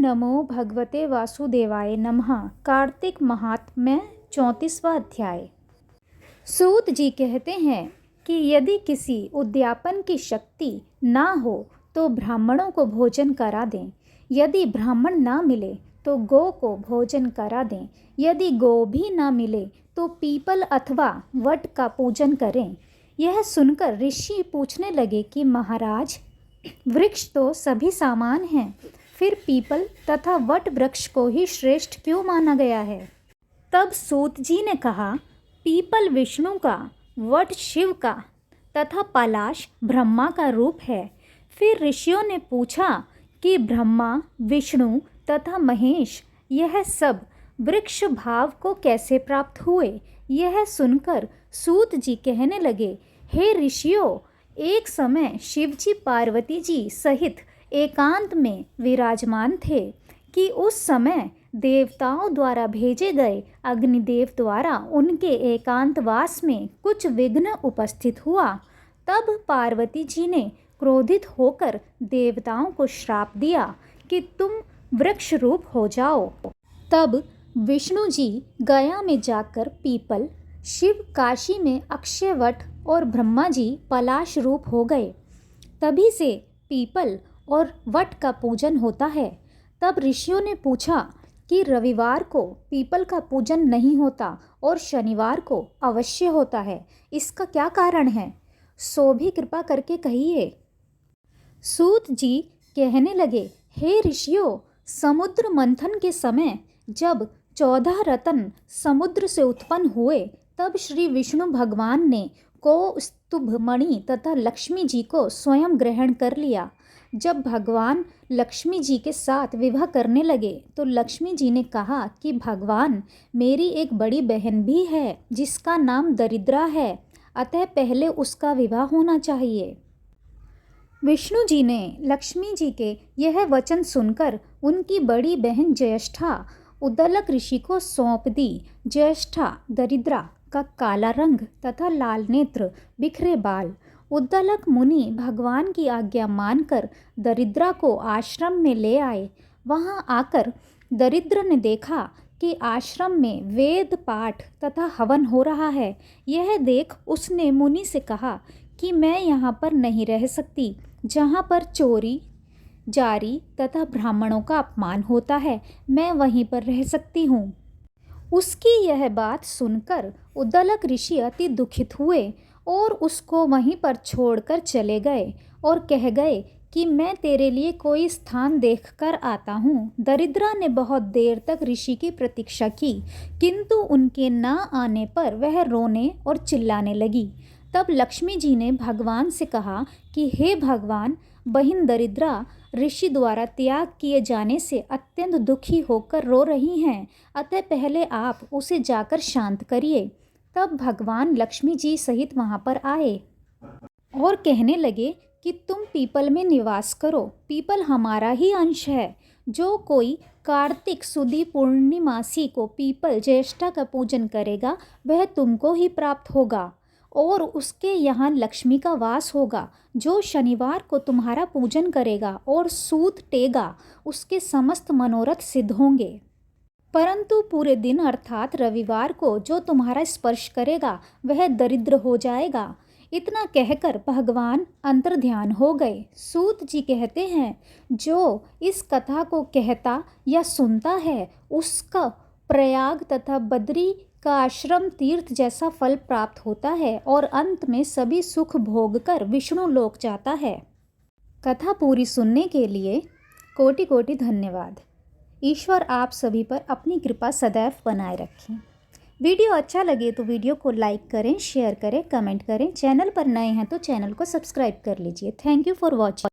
नमो भगवते वासुदेवाय नमः। कार्तिक महात्म्य 34वां अध्याय। सूत जी कहते हैं कि यदि किसी उद्यापन की शक्ति ना हो तो ब्राह्मणों को भोजन करा दें। यदि ब्राह्मण ना मिले तो गौ को भोजन करा दें। यदि गौ भी ना मिले तो पीपल अथवा वट का पूजन करें। यह सुनकर ऋषि पूछने लगे कि महाराज, वृक्ष तो सभी समान हैं, फिर पीपल तथा वट वृक्ष को ही श्रेष्ठ क्यों माना गया है? तब सूत जी ने कहा, पीपल विष्णु का, वट शिव का तथा पलाश ब्रह्मा का रूप है। फिर ऋषियों ने पूछा कि ब्रह्मा, विष्णु तथा महेश यह सब वृक्ष भाव को कैसे प्राप्त हुए? यह सुनकर सूत जी कहने लगे, हे ऋषियों, एक समय शिवजी पार्वती जी सहित एकांत में विराजमान थे कि उस समय देवताओं द्वारा भेजे गए अग्निदेव द्वारा उनके एकांतवास में कुछ विघ्न उपस्थित हुआ। तब पार्वती जी ने क्रोधित होकर देवताओं को श्राप दिया कि तुम वृक्ष रूप हो जाओ। तब विष्णु जी गया में जाकर पीपल, शिव काशी में अक्षयवट और ब्रह्मा जी पलाश रूप हो गए। तभी से पीपल और वट का पूजन होता है। तब ऋषियों ने पूछा कि रविवार को पीपल का पूजन नहीं होता और शनिवार को अवश्य होता है, इसका क्या कारण है? सो भी कृपा करके कहिए। सूत जी कहने लगे, हे ऋषियों, समुद्र मंथन के समय जब 14 रत्न समुद्र से उत्पन्न हुए तब श्री विष्णु भगवान ने कौस्तुभ मणि तथा लक्ष्मी जी को स्वयं ग्रहण कर लिया। जब भगवान लक्ष्मी जी के साथ विवाह करने लगे तो लक्ष्मी जी ने कहा कि भगवान, मेरी एक बड़ी बहन भी है जिसका नाम दरिद्रा है, अतः पहले उसका विवाह होना चाहिए। विष्णु जी ने लक्ष्मी जी के यह वचन सुनकर उनकी बड़ी बहन ज्येष्ठा उद्दलक ऋषि को सौंप दी। ज्येष्ठा दरिद्रा का काला रंग तथा लाल नेत्र, बिखरे बाल। उद्दलक मुनि भगवान की आज्ञा मानकर दरिद्रा को आश्रम में ले आए। वहां आकर दरिद्र ने देखा कि आश्रम में वेद पाठ तथा हवन हो रहा है। यह देख उसने मुनि से कहा कि मैं यहाँ पर नहीं रह सकती, जहाँ पर चोरी जारी तथा ब्राह्मणों का अपमान होता है, मैं वहीं पर रह सकती हूँ। उसकी यह बात सुनकर उद्दलक ऋषि अति दुखित हुए और उसको वहीं पर छोड़कर चले गए और कह गए कि मैं तेरे लिए कोई स्थान देखकर आता हूँ। दरिद्रा ने बहुत देर तक ऋषि की प्रतीक्षा की, किंतु उनके न आने पर वह रोने और चिल्लाने लगी। तब लक्ष्मी जी ने भगवान से कहा कि हे भगवान, बहिन दरिद्रा ऋषि द्वारा त्याग किए जाने से अत्यंत दुखी होकर रो रही हैं, अतः पहले आप उसे जाकर शांत करिए। तब भगवान लक्ष्मी जी सहित वहाँ पर आए और कहने लगे कि तुम पीपल में निवास करो, पीपल हमारा ही अंश है। जो कोई कार्तिक सुदी पूर्णिमासी को पीपल ज्येष्ठा का पूजन करेगा वह तुमको ही प्राप्त होगा और उसके यहाँ लक्ष्मी का वास होगा। जो शनिवार को तुम्हारा पूजन करेगा और सूत टेगा उसके समस्त मनोरथ सिद्ध होंगे, परंतु पूरे दिन अर्थात रविवार को जो तुम्हारा स्पर्श करेगा वह दरिद्र हो जाएगा। इतना कहकर भगवान अंतर्ध्यान हो गए। सूत जी कहते हैं, जो इस कथा को कहता या सुनता है उसका प्रयाग तथा बद्री का आश्रम तीर्थ जैसा फल प्राप्त होता है और अंत में सभी सुख भोग कर विष्णु लोक जाता है। कथा पूरी सुनने के लिए कोटि कोटि धन्यवाद। ईश्वर आप सभी पर अपनी कृपा सदैव बनाए रखें। वीडियो अच्छा लगे तो वीडियो को लाइक करें, शेयर करें, कमेंट करें। चैनल पर नए हैं तो चैनल को सब्सक्राइब कर लीजिए। Thank you for watching.